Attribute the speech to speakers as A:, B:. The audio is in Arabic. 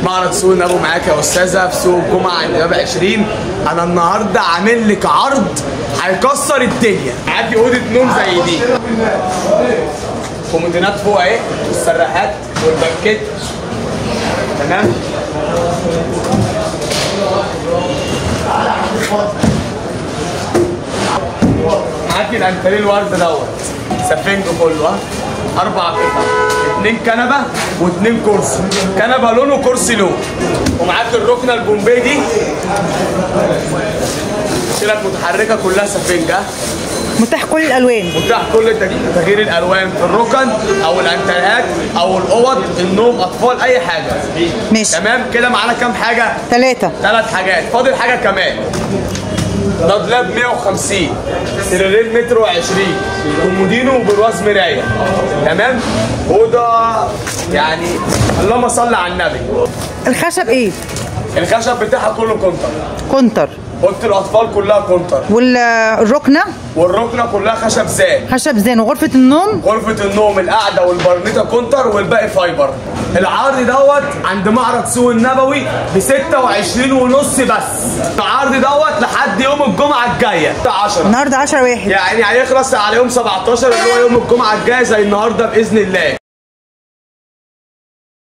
A: معرض سوق النبوي معاك يا استاذه في سوق الجمعه عند باب 20. انا النهارده عامل لك عرض هيكسر الدنيا. معاكي اوضه نوم زي دي، كومودينات فوق اهي، والسراحات والبنكيت، تمام. معاكي الانتريه الورد دوت سفنج كله، 4 قطع، 2 كنبه و2 كرسي، كنبه لون وكرسي لون. ومعاك الركنه البومبي دي شيلات متحركه كلها سفنجه،
B: متاح كل الالوان،
A: متاح كل تغيير الالوان في الركن او الانتريهات او الاوض النوم، اطفال، اي حاجه.
B: ماشي
A: تمام كده. معانا كام حاجه؟
B: 3
A: حاجات. فاضل حاجه كمان. ده دولاب 150، سريرين متر و20، كومودينو وبرواز مرايه، تمام. اوضه يعني اللهم صل على النبي.
B: الخشب ايه؟
A: الخشب بتاعها كله كونتر.
B: كونتر.
A: اوضه الاطفال كلها كونتر.
B: والركنه
A: كلها خشب زان.
B: خشب زان. وغرفه النوم؟
A: غرفه النوم القعده والبرنيطه كونتر والباقي فايبر. العرض دوت عند معرض سوق النبوي ب 26.5 بس. العرض دوت لحد يوم الجمعه الجايه 10.
B: النهارده 10 واحد،
A: يعني هيخلص على يوم 17 اللي هو يوم الجمعه الجايه زي النهارده باذن الله.